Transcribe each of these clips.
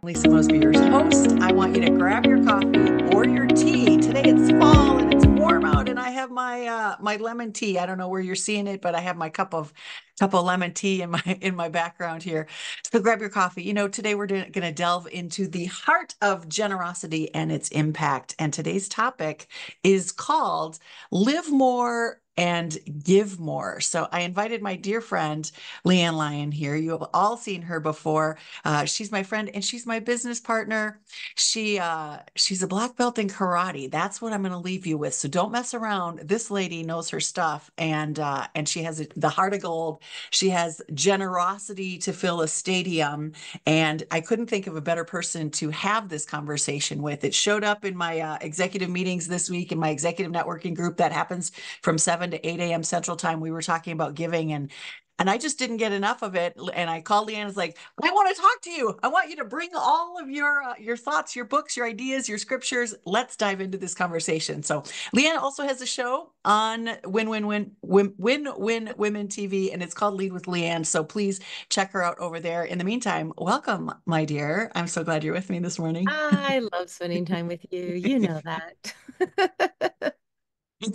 Lisa Mosbey, your host. I want you to grab your coffee or your tea. Today it's fall and it's warm out, and I have my lemon tea. I don't know where you're seeing it, but I have my cup of lemon tea in my background here. So grab your coffee. Today we're going to delve into the heart of generosity and its impact. And today's topic is called "Live More and Give More." So I invited my dear friend LeAnn Lyon here. You have all seen her before. She's my friend and she's my business partner. She's a black belt in karate. That's what I'm going to leave you with. So don't mess around. This lady knows her stuff, and she has the heart of gold. She has generosity to fill a stadium, and I couldn't think of a better person to have this conversation with. It showed up in my executive meetings this week in my executive networking group that happens from 7 to 8 a.m. Central Time. We were talking about giving, and I just didn't get enough of it. And I called LeAnn. I was like, I want to talk to you. I want you to bring all of your thoughts, your books, your ideas, your scriptures. Let's dive into this conversation. So LeAnn also has a show on Win Women TV, and it's called Lead with LeAnn. So please check her out over there. In the meantime, welcome, my dear. I'm so glad you're with me this morning. I love spending time with you. You know that.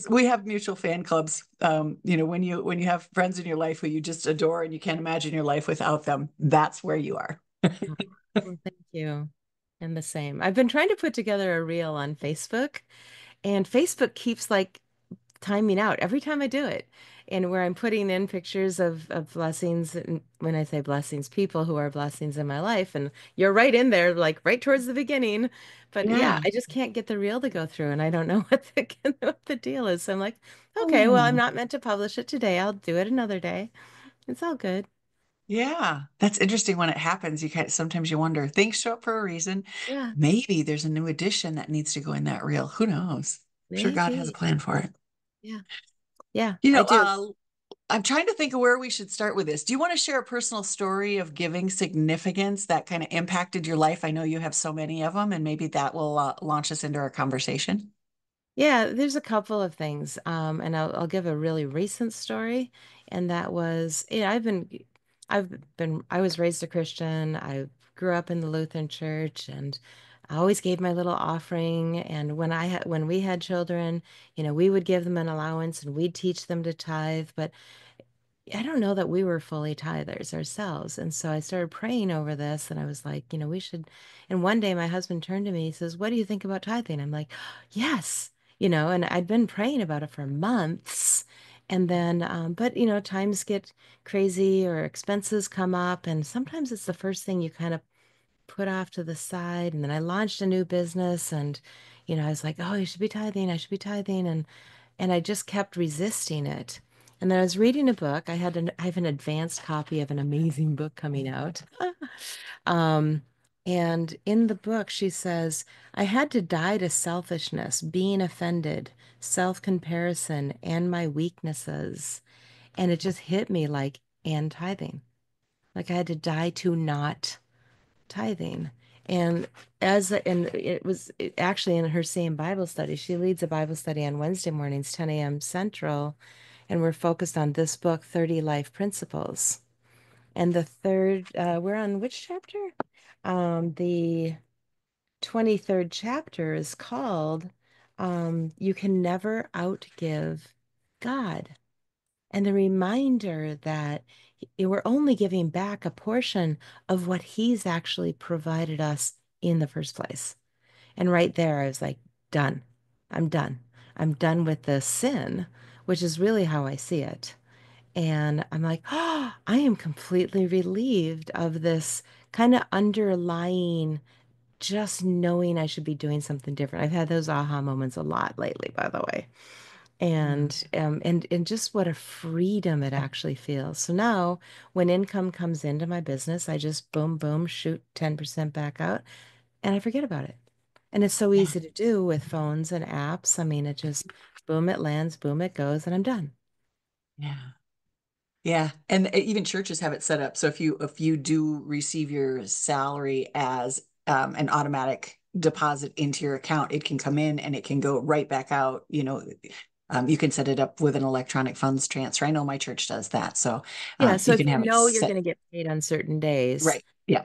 We have mutual fan clubs. When you have friends in your life who you just adore and you can't imagine your life without them, that's where you are. Well, thank you. And the same. I've been trying to put together a reel on Facebook, and Facebook keeps like timing out every time I do it. And where I'm putting in pictures of blessings, and when I say blessings, people who are blessings in my life, and you're right in there, like right towards the beginning. But yeah, Yeah. I just can't get the reel to go through, and I don't know what the deal is. So I'm like, okay, well, I'm Oh, not meant to publish it today. I'll do it another day. It's all good. yeah. That's interesting when it happens. Sometimes you wonder, things show up for a reason. Yeah, Maybe there's a new edition that needs to go in that reel. Who knows? I'm sure God has a maybe. plan for it. Yeah. Yeah, You I know, do. I'm trying to think of where we should start with this. Do you want to share a personal story of giving significance that kind of impacted your life? I know you have so many of them, and maybe that will launch us into our conversation. Yeah, there's a couple of things. And I'll give a really recent story. And that was, I was raised a Christian. I grew up in the Lutheran church, and I always gave my little offering. And when we had children, we would give them an allowance and we'd teach them to tithe. But I don't know that we were fully tithers ourselves. And so I started praying over this, and I was like, we should. And one day my husband turned to me, he says, "What do you think about tithing?" I'm like, yes, and I'd been praying about it for months. And then, but times get crazy or expenses come up, and sometimes it's the first thing you kind of put off to the side. And then I launched a new business, and I was like, "Oh, you should be tithing, I should be tithing." And I just kept resisting it. And then I was reading a book. I have an advanced copy of an amazing book coming out. Um, and in the book, she says, I had to die to selfishness, being offended, self-comparison, and my weaknesses. And it just hit me like, and tithing. Like I had to die to not tithing. And and actually in her same Bible study, she leads a Bible study on Wednesday mornings, 10 a.m. Central, and we're focused on this book, 30 Life Principles. And the third, we're on which chapter? The 23rd chapter is called You Can Never Outgive God. And the reminder that we're only giving back a portion of what he's actually provided us in the first place. And right there, I was like, done. I'm done. I'm done with the sin, which is really how I see it. And I'm like, oh, I am completely relieved of this kind of underlying, just knowing I should be doing something different. I've had those aha moments a lot lately, by the way. And just what a freedom it actually feels. So now when income comes into my business, I just boom, boom, shoot 10% back out and I forget about it. And it's so Yeah. easy to do with phones and apps. I mean, it just boom, it lands, boom, it goes, and I'm done. Yeah. Yeah, and even churches have it set up. So if you do receive your salary as an automatic deposit into your account, it can come in and it can go right back out. You can set it up with an electronic funds transfer. I know my church does that, so Yeah. So you if can you have it know you're set going to get paid on certain days, right. Yeah,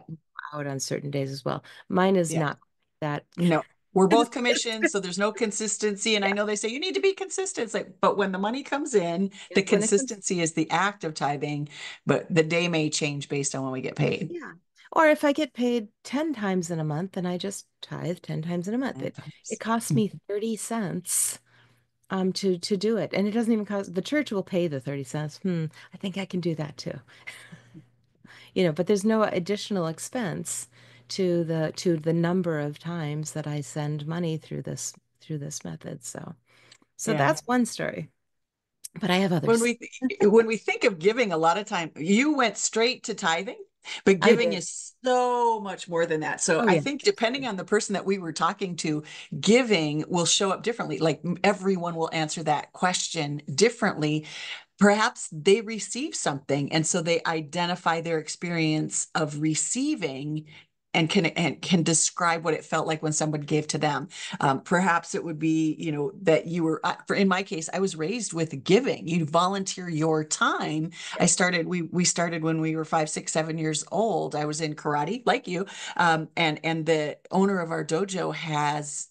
out on certain days as well. Mine is Yeah. not that. No, we're both commissioned, so there's no consistency. And I Yeah. know they say you need to be consistent. It's like, but when the money comes in, Yeah, the when it comes, consistency is the act of tithing, but the day may change based on when we get paid. yeah. Or if I get paid 10 times in a month, then I just tithe 10 times in a month. It costs me 30 cents to do it. And it doesn't even cost the church will pay the 30 cents. I think I can do that too. But there's no additional expense to the number of times that I send money through this method. So Yeah. that's one story. But I have When others. when we think of giving, a lot of time you went straight to tithing, but I giving did. is so much more than that. So Oh I yeah. think depending on the person that we were talking to, giving will show up differently. Like everyone will answer that question differently. Perhaps they receive something, and so they identify their experience of receiving and can describe what it felt like when someone gave to them. Perhaps it would be, that you were, in my case, I was raised with giving. You volunteer your time. Yeah. We started when we were 5, 6, 7 years old. I was in karate, like you, and the owner of our dojo has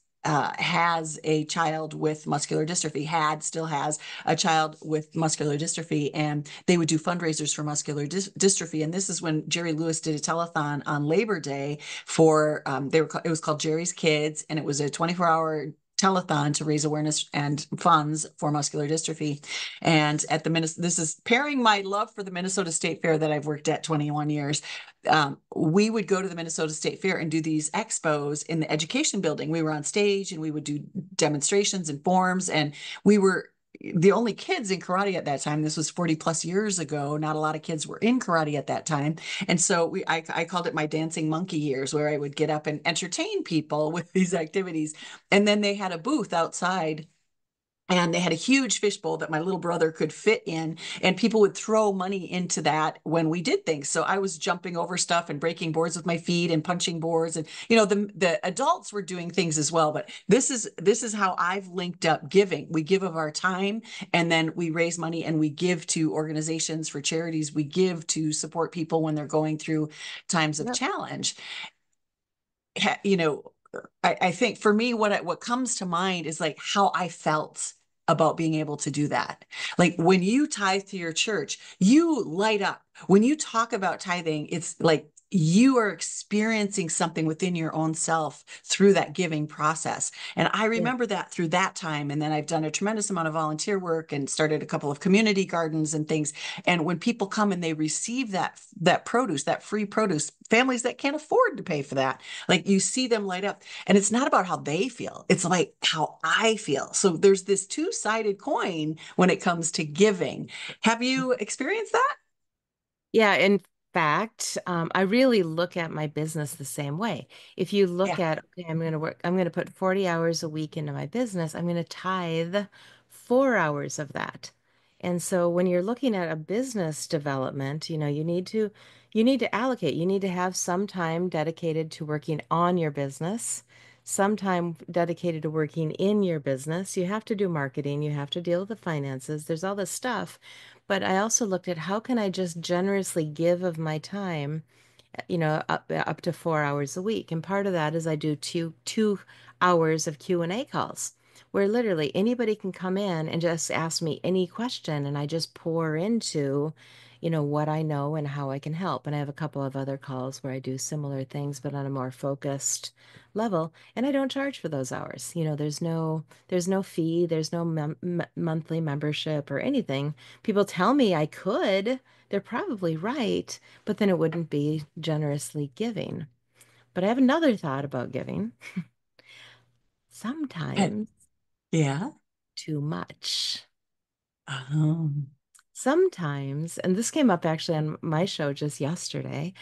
a child with muscular dystrophy, still has a child with muscular dystrophy, and they would do fundraisers for muscular dystrophy. And this is when Jerry Lewis did a telethon on Labor Day for it was called Jerry's Kids, and it was a 24-hour telethon to raise awareness and funds for muscular dystrophy. And at the this is pairing my love for the Minnesota State Fair that I've worked at 21 years. We would go to the Minnesota State Fair and do these expos in the education building. We were on stage and we would do demonstrations and forms, and we were the only kids in karate at that time. This was 40 plus years ago. Not a lot of kids were in karate at that time. And so I called it my dancing monkey years, where I would get up and entertain people with these activities. And then they had a booth outside, and they had a huge fishbowl that my little brother could fit in, and people would throw money into that when we did things. So I was jumping over stuff and breaking boards with my feet and punching boards, and the adults were doing things as well. But this is how I've linked up giving. We give of our time, and then we raise money and we give to organizations, for charities. We give to support people when they're going through times of Yep. challenge. you know, I think for me, what comes to mind is like how I felt about being able to do that. Like when you tithe to your church, you light up. When you talk about tithing, it's like you are experiencing something within your own self through that giving process. And I Yeah. remember that through that time. And then I've done a tremendous amount of volunteer work and started a couple of community gardens and things. And when people come and they receive that produce, that free produce, families that can't afford to pay for that, like you see them light up. And it's not about how they feel, it's like how I feel. So there's this two-sided coin when it comes to giving. Have you experienced that? Yeah, in fact, I really look at my business the same way. If you look Yeah. at, okay, I'm going to put 40 hours a week into my business, I'm going to tithe 4 hours of that. And so when you're looking at a business development, you need to allocate. You need to have some time dedicated to working on your business, some time dedicated to working in your business. You have to do marketing, you have to deal with the finances. There's all this stuff. But I also looked at how can I just generously give of my time, up to 4 hours a week. And part of that is I do two hours of Q&A calls where literally anybody can come in and just ask me any question and I just pour into, what I know and how I can help. And I have a couple of other calls where I do similar things, but on a more focused level. And I don't charge for those hours. There's no fee, there's no monthly membership or anything. People tell me I could. They're probably right, but then it wouldn't be generously giving. But I have another thought about giving. Sometimes Yeah. too much. Um, Sometimes, and this came up actually on my show just yesterday,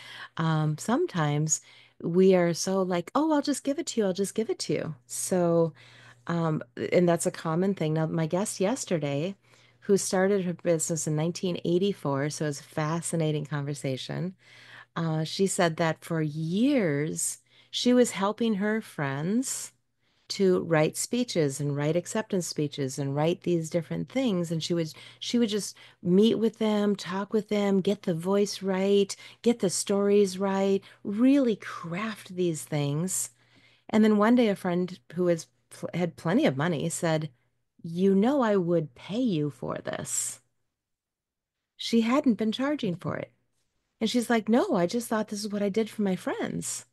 sometimes we are so like, oh, I'll just give it to you. I'll just give it to you. So, and that's a common thing. Now, my guest yesterday, who started her business in 1984, so it's a fascinating conversation. She said that for years she was helping her friends to write speeches and write acceptance speeches and write these different things. And she would just meet with them, talk with them, get the voice right, get the stories right, really craft these things. And then one day a friend who had plenty of money said, "You know I would pay you for this." She hadn't been charging for it. And she's like, "No, I just thought this is what I did for my friends."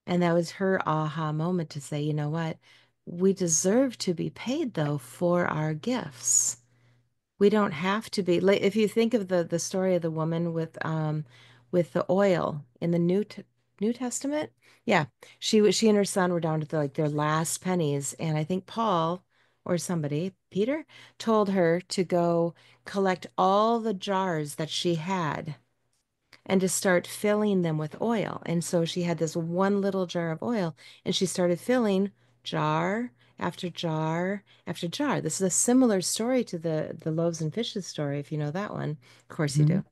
And that was her aha moment to say, you know what? We deserve to be paid though for our gifts. We don't have to be like if you think of the story of the woman with the oil in the New Testament. Yeah. She and her son were down to like their last pennies. And I think Paul or somebody, Peter, told her to go collect all the jars that she had and to start filling them with oil. And so she had this one little jar of oil and she started filling jar after jar after jar. This is a similar story to the loaves and fishes story, if you know that one. Of course you Mhm. do.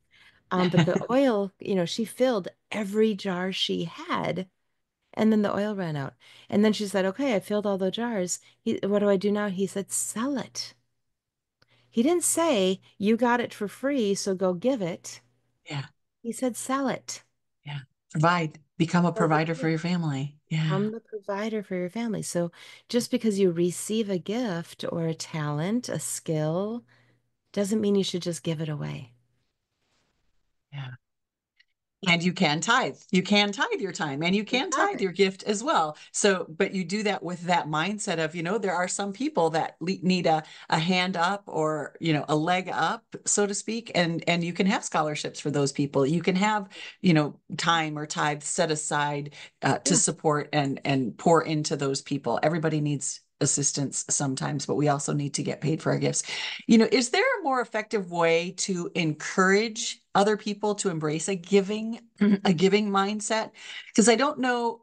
But the oil, she filled every jar she had, and then the oil ran out. And then she said, "Okay, I filled all the jars. What do I do now?" He said, "Sell it." He didn't say, "You got it for free, so go give it." Yeah. He said, "Sell it." Yeah. Provide, become a So provider for your family. Yeah. become the provider for your family. So just because you receive a gift or a talent, a skill, doesn't mean you should just give it away. Yeah. And you can tithe. You can tithe your time and you You can have tithe it. your gift as well. So, but you do that with that mindset of, there are some people that need a hand up or, a leg up, so to speak. And you can have scholarships for those people. You can have, time or tithe set aside to Yeah. support and pour into those people. Everybody needs assistance sometimes, but we also need to get paid for our gifts. Is there a more effective way to encourage other people to embrace a giving mindset? Because I don't know,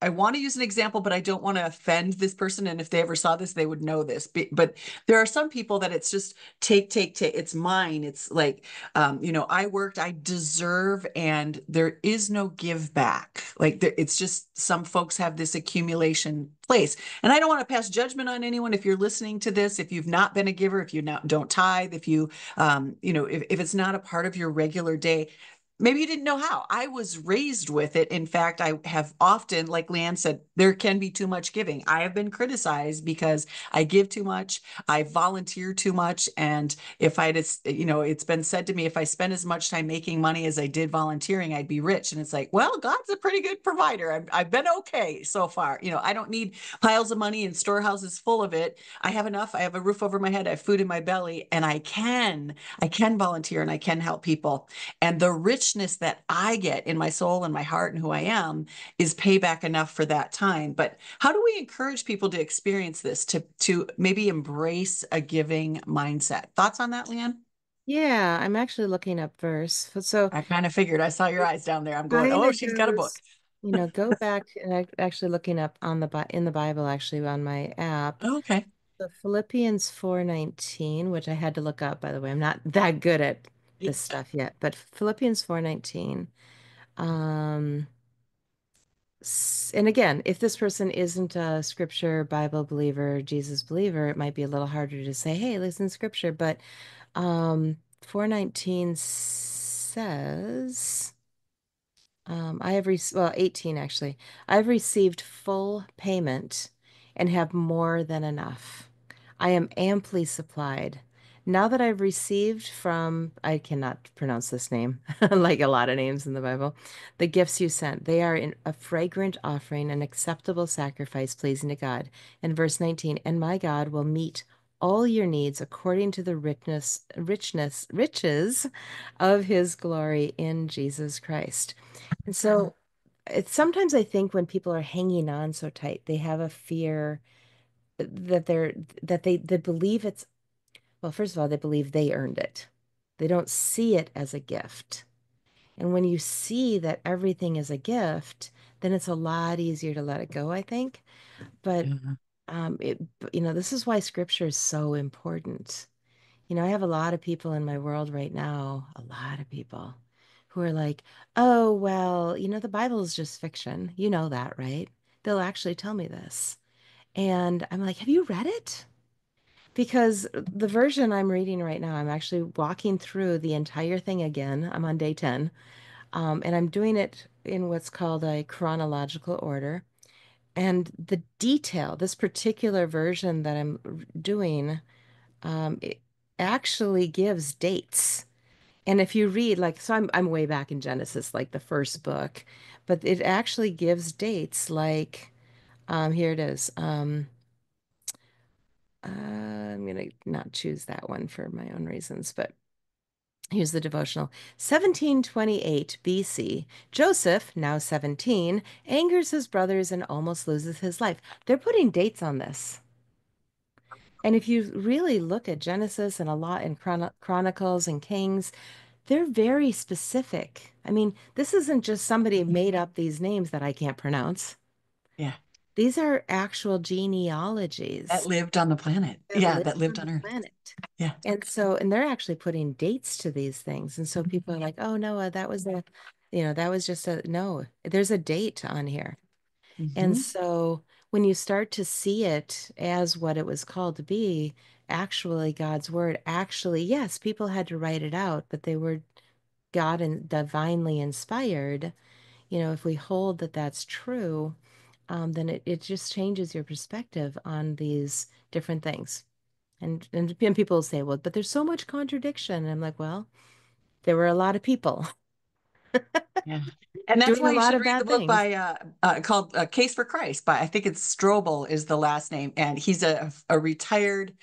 I want to use an example, but I don't want to offend this person. And if they ever saw this, they would know this. But there are some people that it's just take, take, take. It's mine. It's like, I worked, I deserve, and there is no give back. Like it's just some folks have this accumulation place. And I don't want to pass judgment on anyone. If you're listening to this, if you've not been a giver, if you don't tithe, if you, if it's not a part of your regular day, maybe you didn't know how. I was raised with it. In fact, I have often, like LeAnn said, there can be too much giving. I have been criticized because I give too much, I volunteer too much. And if I just, it's been said to me, if I spend as much time making money as I did volunteering, I'd be rich. And it's like, well, God's a pretty good provider. I've been okay so far. I don't need piles of money and storehouses full of it. I have enough. I have a roof over my head. I have food in my belly, and I can volunteer and I can help people. And the richness that I get in my soul and my heart and who I am is payback enough for that time. But how do we encourage people to experience this, to maybe embrace a giving mindset? Thoughts on that, LeAnn? Yeah, I'm actually looking up verse. So I kind of figured. I saw your eyes down there. I'm going, kind oh, of she's got a book. goes, go back and actually looking up on in the Bible actually on my app. Oh, okay. The Philippians 4:19, which I had to look up, by the way. I'm not that good at this stuff yet, but Philippians 4:19. Um, and again, if this person isn't a scripture Bible believer, Jesus believer, it might be a little harder to say, hey, listen, scripture. But 4:19 says, I have well, 18 actually. I've received full payment and have more than enough. I am amply supplied. Now that I've received from, I cannot pronounce this name, like a lot of names in the Bible, the gifts you sent, they are in a fragrant offering, an acceptable sacrifice pleasing to God. And verse 19, and my God will meet all your needs according to the riches of his glory in Jesus Christ. And so it's sometimes I think when people are hanging on so tight, they have a fear that they believe it's, well, first of all, they believe they earned it. They don't see it as a gift. And when you see that everything is a gift, then it's a lot easier to let it go, I think. But Yeah. it, this is why scripture is so important. I have a lot of people in my world right now, a lot of people who are like, oh, well, the Bible is just fiction. You know that, right? they'll actually tell me this. And I'm like, have you read it? Because the version I'm reading right now, I'm actually walking through the entire thing again. I'm on day 10, and I'm doing it in what's called a chronological order. And the detail, this particular version that I'm doing, it actually gives dates. And if you read, like, so I'm way back in Genesis, like the first book, but it actually gives dates like, here it is. I'm gonna not choose that one for my own reasons, but here's the devotional. 1728 BC. Joseph, now 17, angers his brothers and almost loses his life. They're putting dates on this. And if you really look at Genesis and a lot in Chronicles and Kings, they're very specific. I mean, this isn't just somebody made up these names that I can't pronounce. Yeah. These are actual That genealogies lived on the planet. that Yeah, lived that lived on on the Earth. planet. Yeah. And so, and they're actually putting dates to these things. And so people are like, oh, Noah, that was a, that was just a, no, there's a date on here. And Hmm. so when you start to see it as what it was called to be, actually God's word, actually, yes, people had to write it out, but they were God and divinely inspired. If we hold that that's true, then it just changes your perspective on these different things. And people say, well, but there's so much contradiction. And I'm like, well, there were a lot of people Yeah. And that's doing why a you lot should of read the bad book things. by called Case for Christ by I think it's Strobel is the last name, and he's a retired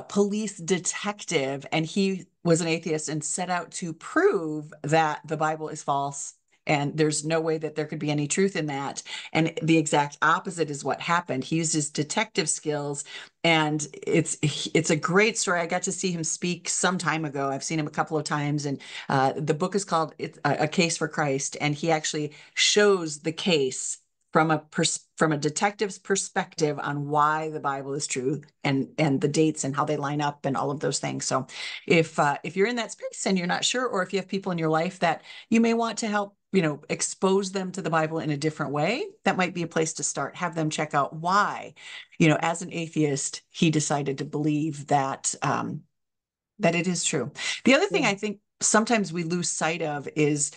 police detective, and he was an atheist and set out to prove that the Bible is false. And there's no way that there could be any truth in that. And the exact opposite is what happened. He used his detective skills, and it's a great story. I got to see him speak some time ago. I've seen him a couple of times, and the book is called "It's a Case for Christ," and he actually shows the case from a detective's perspective on why the Bible is true and the dates and how they line up and all of those things. So if you're in that space and you're not sure, or if you have people in your life that you may want to help, expose them to the Bible in a different way, that might be a place to start. Have them check out why, as an atheist, he decided to believe that it is true. The other thing Yeah. I think sometimes we lose sight of is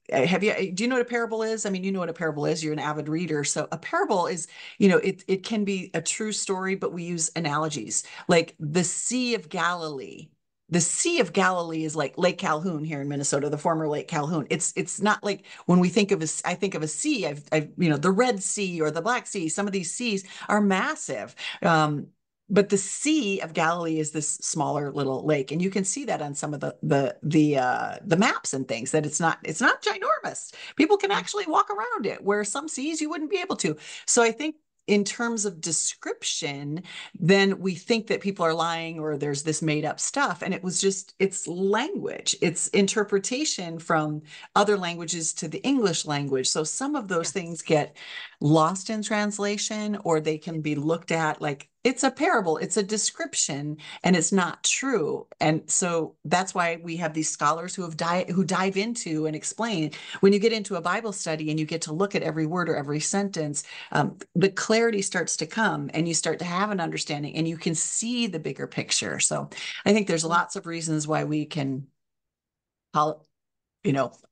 do you know what a parable is? I mean, you know what a parable is. You're an avid reader. So a parable is, it can be a true story, but we use analogies like the Sea of Galilee. The Sea of Galilee is like Lake Calhoun here in Minnesota, the former Lake Calhoun. It's not like when we think of I think of a sea, the Red Sea or the Black Sea. Some of these seas are massive. But the Sea of Galilee is this smaller little lake, and you can see that on some of the maps and things that it's not ginormous. People can actually walk around it, where some seas you wouldn't be able to. So I think in terms of description, then we think that people are lying or there's this made up stuff, and it's language, it's interpretation from other languages to the English language. So some of those things Yes. get lost in translation, or they can be looked at like it's a parable, it's a description, and it's not true. And so that's why we have these scholars who dive into and explain. When you get into a Bible study and you get to look at every word or every sentence, the clarity starts to come, and you start to have an understanding, and you can see the bigger picture. So I think there's Yeah. lots of reasons why we can call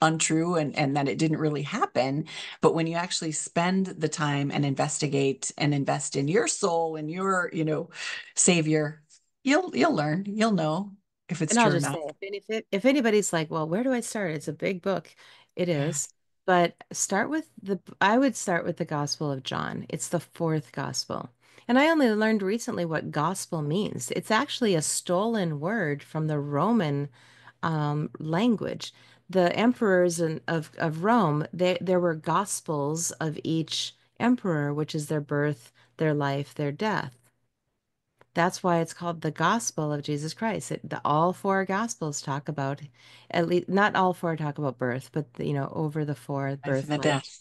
untrue, and that it didn't really happen. But when you actually spend the time and investigate and invest in your soul and your, savior, you'll learn, you'll know if it's And I'll true or just not. say, if anybody's like, well, where do I start? It's a big book. It Yeah. is. But I would start with the Gospel of John. It's the fourth gospel. And I only learned recently what gospel means. It's actually a stolen word from the Roman language. The emperors of Rome, there were gospels of each emperor, which is their birth, their life, their death. That's why it's called the gospel of Jesus Christ. All four gospels talk about, at least, not all four talk about birth, but over the four, Life and birth, the life. death.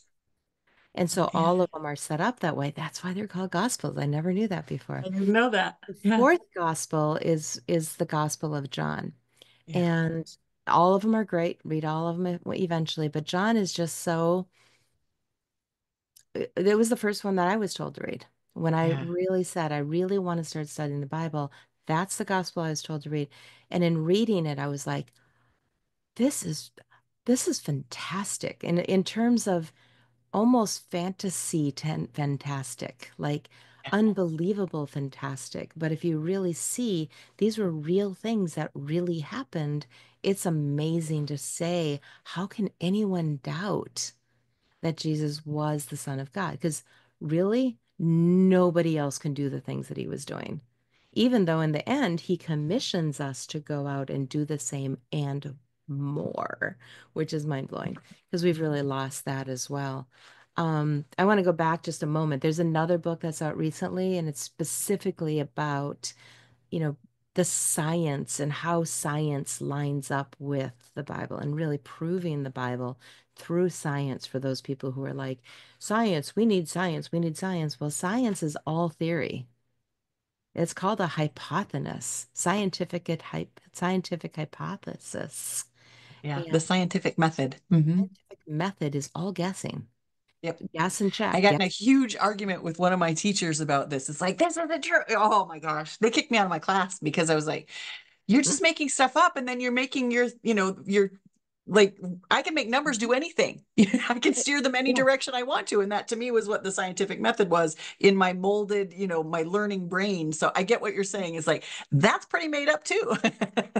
And so Yeah. all of them are set up that way. That's why they're called gospels. I never knew that before. I didn't know that. The Yeah. fourth gospel is the Gospel of John. Yeah. And all of them are great. Read all of them eventually, but John is just so it was the first one that I was told to read. When I Yeah. really said, I really want to start studying the Bible, that's the gospel I was told to read. And in reading it, I was like, this is this is fantastic. And in terms of almost fantastic, like unbelievable fantastic. But if you really see, these were real things that really happened. It's amazing to say, how can anyone doubt that Jesus was the Son of God? Because really, nobody else can do the things that he was doing. Even though in the end, he commissions us to go out and do the same and more, which is mind blowing because we've really lost that as well. I want to go back just a moment. There's another book that's out recently, and it's specifically about the science and how science lines up with the Bible and really proving the Bible through science for those people who are like, science, we need science, we need science. Well, science is all theory. It's called a hypothesis, scientific hypothesis. Yeah. The And scientific method. scientific method is all guessing. Yep. Guess and I check. got in a Guess. huge argument with one of my teachers about this. It's like, this isn't true. Oh my gosh. They kicked me out of my class because I was like, you're just making stuff up and then you're making your like I can make numbers do anything. I can steer them any Yeah. direction I want to. And that to me was what the scientific method was in my molded, my learning brain. So I get what you're saying. It's like that's pretty made up too.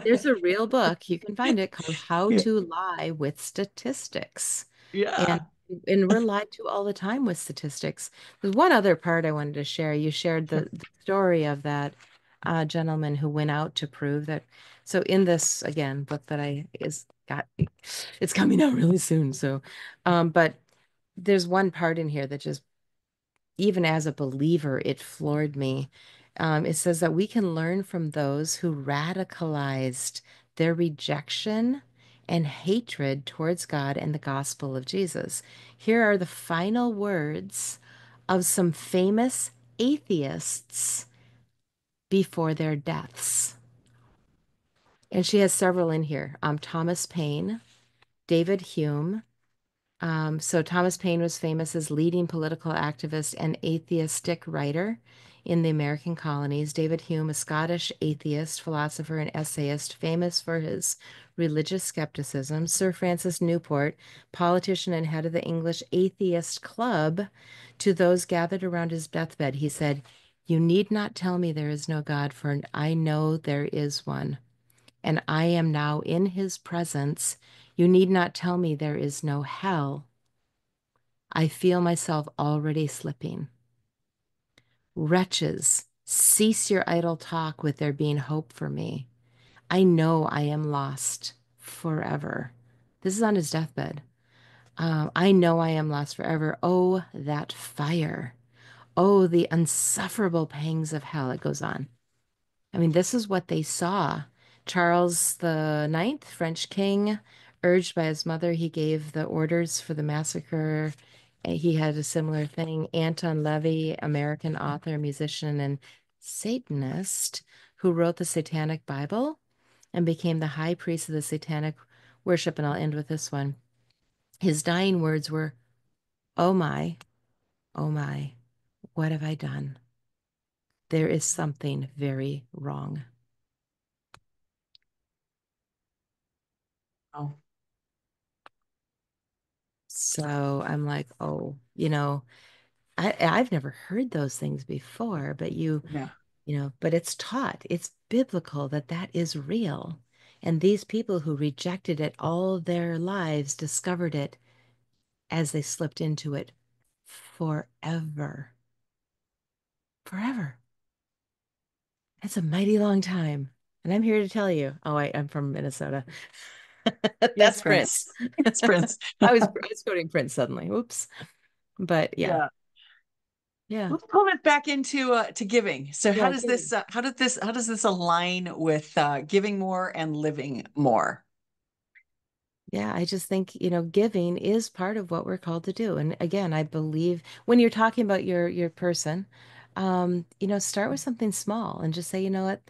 There's a real book, you can find it, called How Yeah. to Lie with Statistics. And Yeah. and we're lied to all the time with statistics. There's one other part I wanted to share. You shared Sure. the story of that gentleman who went out to prove that. So in this again book that I is got it's coming out really soon. So but there's one part in here that just even as a believer, it floored me. It says that we can learn from those who radicalized their rejection and hatred towards God and the gospel of Jesus. Here are the final words of some famous atheists before their deaths. And she has several in here. Thomas Paine, David Hume. So Thomas Paine was famous as leading political activist and atheistic writer in the American colonies. David Hume, a Scottish atheist, philosopher, and essayist, famous for his religious skepticism. Sir Francis Newport, politician and head of the English Atheist Club. To those gathered around his deathbed, he said, "You need not tell me there is no God, for I know there is one, and I am now in his presence. You need not tell me there is no hell. I feel myself already slipping. Wretches, cease your idle talk with there being hope for me. I know I am lost forever." This is on his deathbed. I know I am lost forever. Oh, that fire. Oh, the unsufferable pangs of hell. It goes on. I mean, this is what they saw. Charles the Ninth, French king, urged by his mother, he gave the orders for the massacre. He had a similar thing. Anton LaVey, American author, musician, and Satanist, who wrote the Satanic Bible and became the high priest of the Satanic worship. And I'll end with this one. His dying words were, oh my, what have I done? There is something very wrong." Oh, So I'm like, oh, I've never heard those things before, but yeah. but it's taught, it's biblical that that is real. And these people who rejected it all their lives discovered it as they slipped into it forever. Forever. That's a mighty long time. And I'm here to tell you, oh, I'm from Minnesota. Yes, That's Prince. Prince. Yes, Prince. I was quoting Prince suddenly. Oops. But yeah, Yeah. yeah, Let's pull it back into to giving. So yeah. Giving. how does this align with giving more and living more? Yeah, I just think, giving is part of what we're called to do. And again, I believe when you're talking about your person, start with something small and just say, you know what,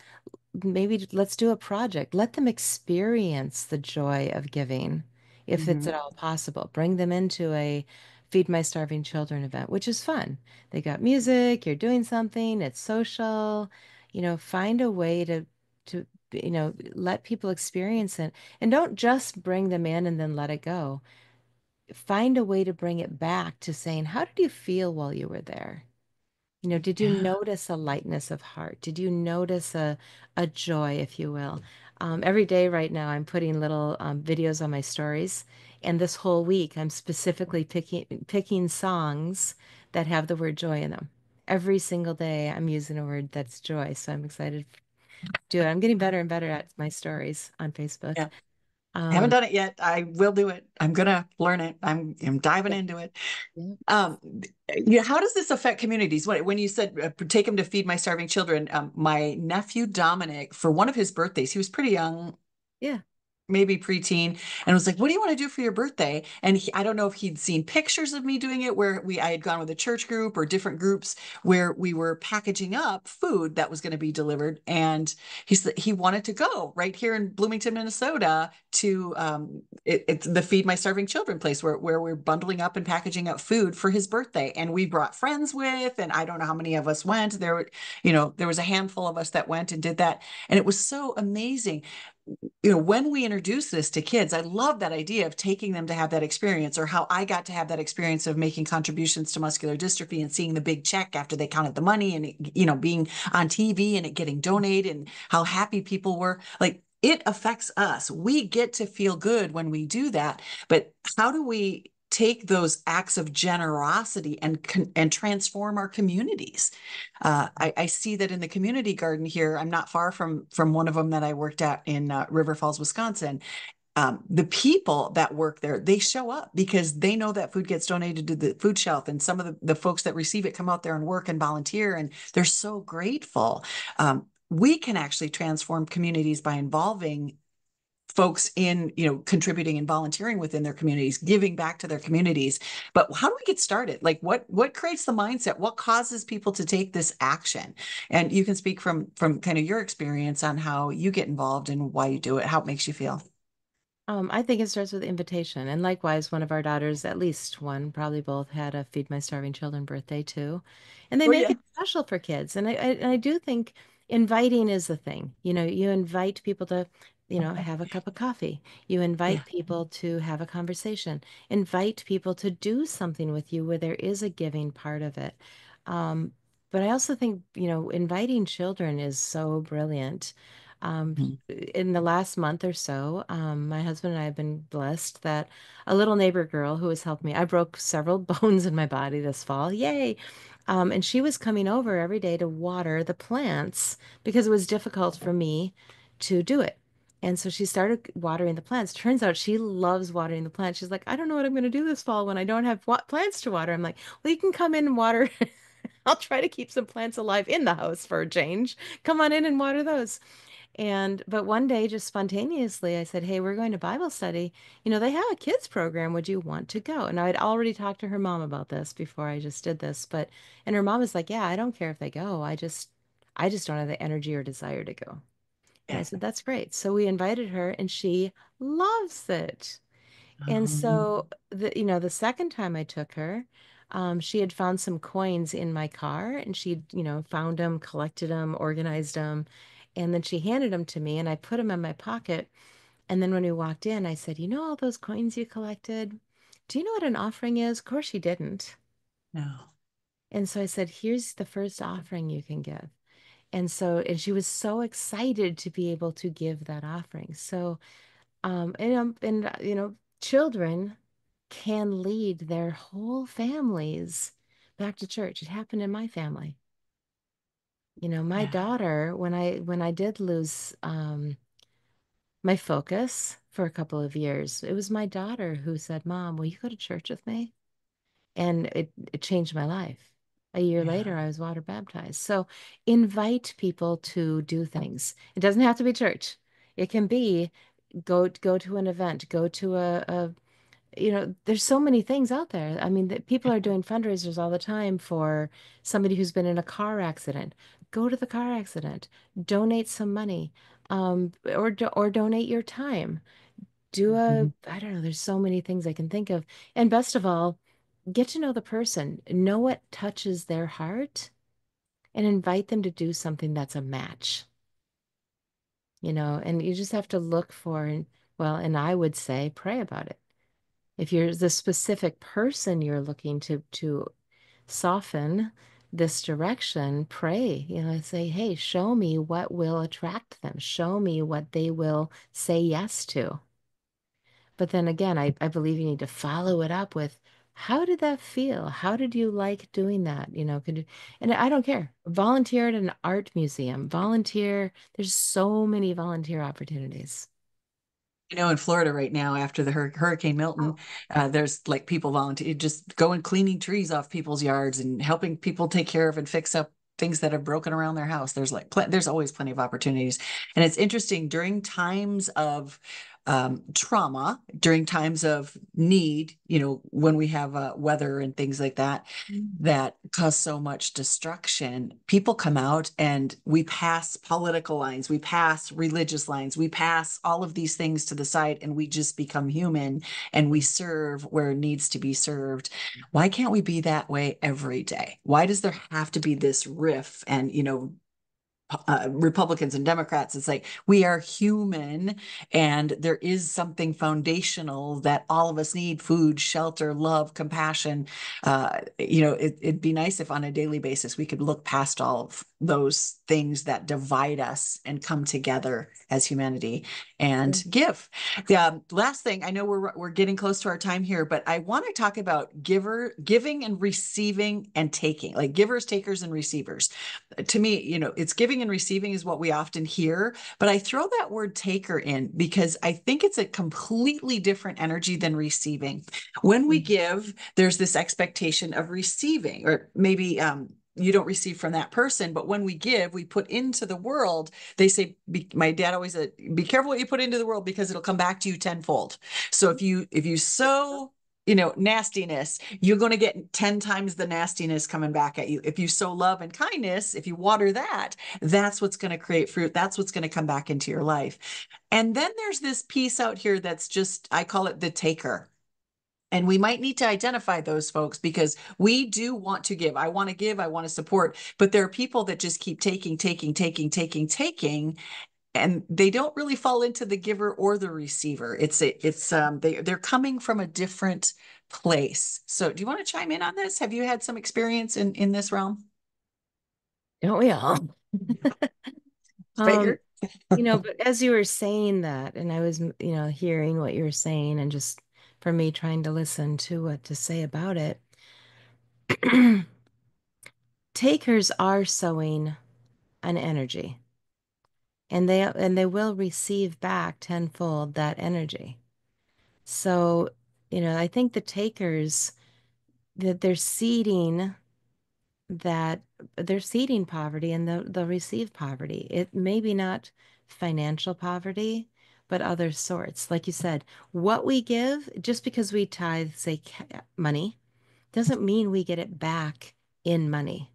maybe let's do a project. Let them experience the joy of giving if it's Hmm. at all possible. Bring them into a Feed My Starving Children event, which is fun. They got music, you're doing something, it's social. Find a way to let people experience it. And don't just bring them in and then let it go. Find a way to bring it back to saying, how did you feel while you were there? Did you Yeah. notice a lightness of heart? Did you notice a joy, if you will? Every day right now, I'm putting little videos on my stories, and this whole week, I'm specifically picking songs that have the word joy in them. Every single day, I'm using a word that's joy, so I'm excited to do it. I'm getting better and better at my stories on Facebook. Yeah. Haven't Um, done it yet. I will do it. I'm gonna learn it. I'm diving yeah, into it. yeah, Um, yeah, how does this affect communities? When you said take him to feed my starving children, my nephew Dominic, for one of his birthdays, he was pretty young, yeah. maybe preteen, and was like, "What do you want to do for your birthday?" And I don't know if he'd seen pictures of me doing it, where I had gone with a church group or different groups where we were packaging up food that was going to be delivered, and he said he wanted to go right here in Bloomington, Minnesota, to it's the Feed My Starving Children place where we're bundling up and packaging up food for his birthday, and we brought friends with, and I don't know how many of us went. There was a handful of us that went and did that, and it was so amazing. When we introduce this to kids, I love that idea of taking them to have that experience, or how I got to have that experience of making contributions to muscular dystrophy and seeing the big check after they counted the money, and being on TV and it getting donated, and how happy people were. Like, it affects us. We get to feel good when we do that. But how do we take those acts of generosity and transform our communities? I see that in the community garden here. I'm not far from one of them that I worked at in River Falls, Wisconsin. The people that work there, they show up because they know that food gets donated to the food shelf, and some of the folks that receive it come out there and work and volunteer, and they're so grateful. We can actually transform communities by involving folks in contributing and volunteering within their communities, giving back to their communities. But how do we get started? Like, what creates the mindset? What causes people to take this action? And you can speak from kind of your experience on how you get involved and why you do it, how it makes you feel. I think it starts with invitation. And likewise, one of our daughters, at least one, probably both, had a Feed My Starving Children birthday too. And they Oh make yeah. it special for kids. And I do think inviting is the thing. You invite people to, have a cup of coffee. You Yeah. invite people to have a conversation. Invite people to do something with you where there is a giving part of it. Um, but I also think, inviting children is so brilliant. Um, Mhm. in the last month or so, my husband and I have been blessed that a little neighbor girl who has helped me, I broke several bones in my body this fall. Yay. And she was coming over every day to water the plants because it was difficult for me to do it. And so she started watering the plants. Turns out she loves watering the plants. She's like, I don't know what I'm going to do this fall when I don't have plants to water. I'm like, well, you can come in and water. I'll try to keep some plants alive in the house for a change. Come on in and water those. But one day, just spontaneously, I said, "Hey, we're going to Bible study. They have a kids program. Would you want to go?" And I'd already talked to her mom about this before I just did this. And her mom was like, "Yeah, I don't care if they go. I just don't have the energy or desire to go." And I Yeah. said, "That's great." So we invited her, and she loves it. And Um, so the second time I took her, she had found some coins in my car, and she'd, found them, collected them, organized them, and then she handed them to me, and I put them in my pocket. And then when we walked in, I said, all those coins you collected? Do you know what an offering is? Of course she didn't. no. And so I said, here's the first offering you can give. And she was so excited to be able to give that offering. So children can lead their whole families back to church. It happened in my family. My Yeah. daughter, when I did lose my focus for a couple of years, it was my daughter who said, "Mom, will you go to church with me?" And it changed my life. A year Yeah. later, I was water baptized. So invite people to do things. It doesn't have to be church. It can be go to an event, go to there's so many things out there. I mean, people are doing fundraisers all the time for somebody who's been in a car accident. Go to the car accident, donate some money, or donate your time. Mhm. I don't know, there's so many things I can think of. And best of all, get to know the person, know what touches their heart, and invite them to do something that's a match, and you just have to look for, well, and I would say pray about it. If you're the specific person you're looking to soften this direction, pray, say, hey, show me what will attract them. Show me what they will say yes to. But then again, I believe you need to follow it up with, how did that feel? How did you like doing that? And I don't care. Volunteer at an art museum, volunteer. There's so many volunteer opportunities. In Florida right now, after the Hurricane Milton, there's like people volunteer just going cleaning trees off people's yards and helping people take care of and fix up things that have broken around their house. There's there's always plenty of opportunities, and it's interesting during times of trauma, during times of need. When we have weather and things like that that cause so much destruction, people come out and we pass political lines, we pass religious lines, we pass all of these things to the side, and we just become human and we serve where it needs to be served. Why can't we be that way every day? Why does there have to be this riff and, Republicans and Democrats? It's like we are human, and there is something foundational that all of us need: food, shelter, love, compassion. It'd be nice if on a daily basis we could look past all of those things that divide us and come together as humanity and give. The last thing, I know we're getting close to our time here, but I want to talk about giving and receiving and taking, like givers, takers, and receivers. To me, it's giving and receiving is what we often hear, but I throw that word taker in because I think it's a completely different energy than receiving. When we give, there's this expectation of receiving, or maybe you don't receive from that person, but when we give, we put into the world. They say, my dad always said, be careful what you put into the world because it'll come back to you tenfold. So if you sow nastiness, you're going to get 10 times the nastiness coming back at you. If you sow love and kindness, if you water that, that's what's going to create fruit. That's what's going to come back into your life. And then there's this piece out here that's just, I call it the taker. And we might need to identify those folks because we do want to give. I want to give, I want to support, but there are people that just keep taking, taking, taking, taking, taking, and they don't really fall into the giver or the receiver. They're coming from a different place. So do you want to chime in on this? Have you had some experience in this realm? Don't we all? Um, Figure. but as you were saying that, and I was, hearing what you were saying, and just for me trying to listen to what to say about it, takers are sowing an energy, and they will receive back tenfold that energy. So, I think the takers, that that they're seeding poverty, and they'll receive poverty. It may be not financial poverty, but other sorts. Like you said, what we give, just because we tithe, say, money, doesn't mean we get it back in money.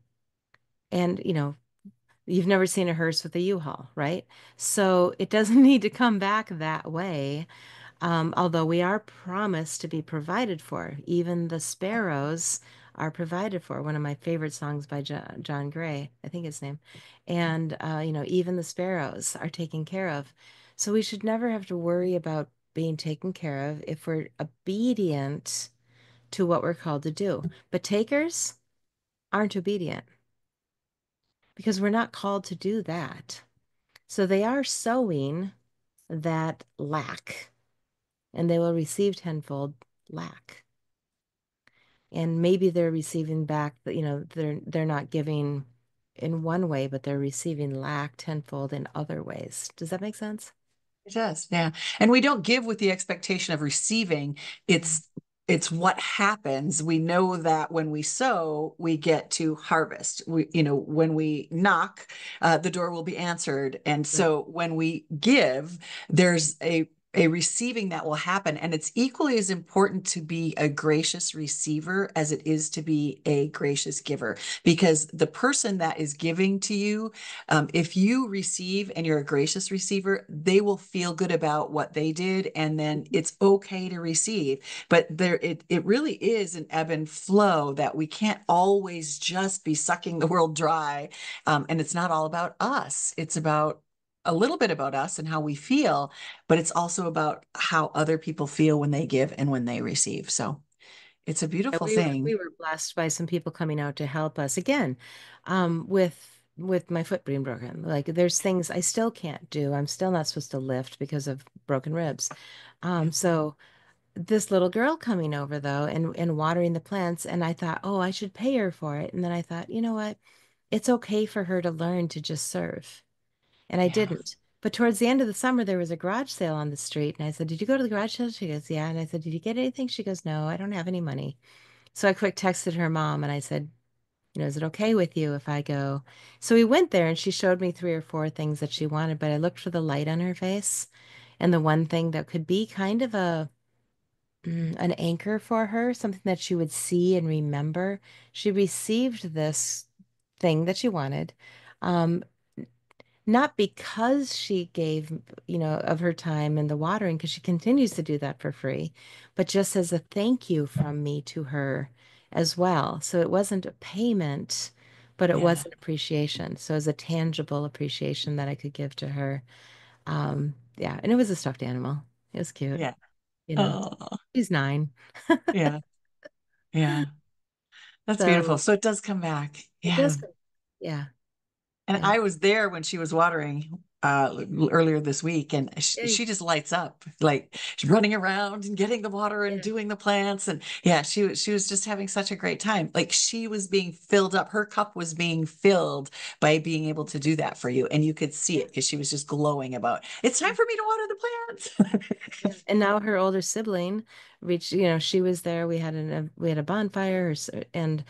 And, you've never seen a hearse with a U-Haul, right? So it doesn't need to come back that way. Although we are promised to be provided for, even the sparrows are provided for. One of my favorite songs by John Gray, I think his name. And, even the sparrows are taken care of. So we should never have to worry about being taken care of if we're obedient to what we're called to do. But takers aren't obedient because we're not called to do that. So they are sowing that lack, and they will receive tenfold lack. And maybe they're receiving back, they're not giving in one way, but they're receiving lack tenfold in other ways. Does that make sense? It does, yeah. And we don't give with the expectation of receiving. It's what happens. We know that when we sow, we get to harvest. When we knock, the door will be answered. And Right. so when we give, there's a receiving that will happen. And it's equally as important to be a gracious receiver as it is to be a gracious giver, because the person that is giving to you, if you receive and you're a gracious receiver, they will feel good about what they did. And then it's okay to receive. But it really is an ebb and flow that we can't always just be sucking the world dry. And it's not all about us. It's about a little bit about us and how we feel, but it's also about how other people feel when they give and when they receive. So it's a Yeah, beautiful we thing. were blessed by some people coming out to help us again, with my foot being broken. Like there's things I still can't do. I'm still not supposed to lift because of broken ribs. Yeah. So this little girl coming over though and watering the plants, and I thought, oh, I should pay her for it. And then I thought, you know what? It's okay for her to learn to just serve. And I Yeah. didn't. But towards the end of the summer, there was a garage sale on the street. And I said, did you go to the garage sale? She goes, yeah. And I said, did you get anything? She goes, no, I don't have any money. So I quick texted her mom and I said, is it okay with you if I go? So we went there and she showed me three or four things that she wanted, but I looked for the light on her face. And the one thing that could be kind of an anchor for her, something that she would see and remember. She received this thing that she wanted. Um, Not because she gave, of her time and the watering, because she continues to do that for free, but just as a thank you from me to her as well. So it wasn't a payment, but it was Yeah. an appreciation. So as a tangible appreciation that I could give to her. Yeah, and it was a stuffed animal. It was cute, Yeah. you know. Oh, She's 9. yeah. Yeah. That's beautiful. So So it does come back. it Yeah. does. Yeah, And yeah. I was there when she was watering earlier this week, and Yeah, she just lights up, like she's running around and getting the water and yeah. doing the plants. And yeah, she was just having such a great time. Like she was being filled up. Her cup was being filled by being able to do that for you. And you could see it because she was just glowing about, it's time Yeah. for me to water the Yeah. plants. And now her older sibling reached, she was there. We had a bonfire and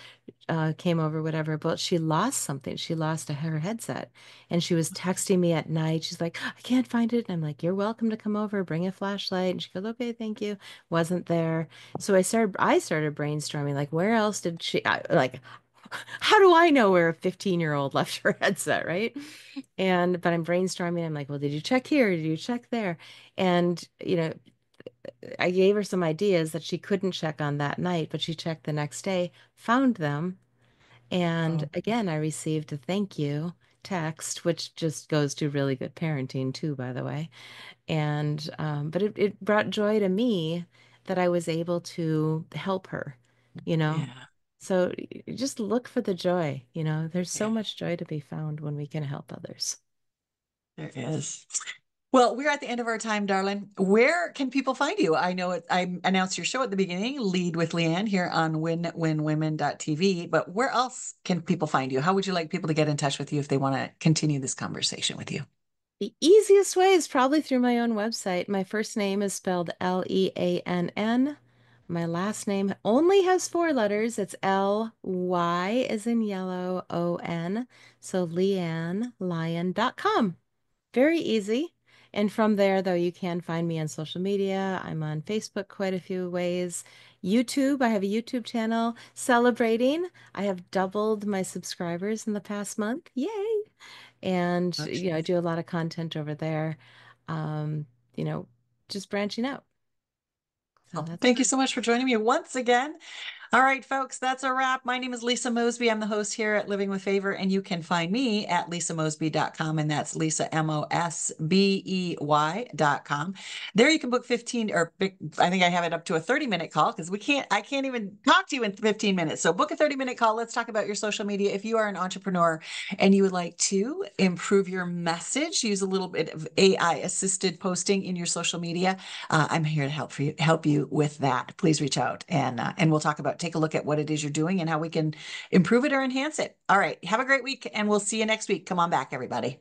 came over, whatever, but she lost something. She lost her headset and she was texting me at night. She's like, I can't find it. And I'm like, you're welcome to come over, bring a flashlight. And she goes, okay, thank you. Wasn't there. So I started brainstorming, like, where else did like, how do I know where a 15-year-old left her headset, right? But I'm brainstorming. I'm like, well, did you check here? Did you check there? And, I gave her some ideas that she couldn't check on that night, but she checked the next day, found them. And Oh, again, I received a thank you text, which just goes to really good parenting too, by the way. But it brought joy to me that I was able to help her, you know? yeah, So just look for the joy, there's so yeah, much joy to be found when we can help others. there is. Well, we're at the end of our time, darling. Where can people find you? I know I announced your show at the beginning, Lead with LeAnn here on winwinwomen.tv, but where else can people find you? How would you like people to get in touch with you if they want to continue this conversation with you? The easiest way is probably through my own website. My first name is spelled Leann. My last name only has 4 letters. It's Ly as in yellow, O-N. So leannlyon.com. Very easy. And from there, though, you can find me on social media. I'm on Facebook quite a few ways. YouTube, I have a YouTube channel celebrating. I have doubled my subscribers in the past month. Yay! And, Oh, I geez. do a lot of content over there, um, you know, just branching out. So Well, that's thank you fun. so much for joining me once again. All right, folks, that's a wrap. My name is Lisa Mosby. I'm the host here at Living with Favor, and you can find me at lisamosby.com, and that's Lisa, Mosbey.com. There you can book 15, or I think I have it up to a 30-minute call because I can't even talk to you in 15 minutes. So book a 30-minute call. Let's talk about your social media. If you are an entrepreneur and you would like to improve your message, use a little bit of AI assisted posting in your social media, I'm here to help you with that. Please reach out and we'll take a look at what it is you're doing and how we can improve it or enhance it. All right. Have a great week and we'll see you next week. Come on back, everybody.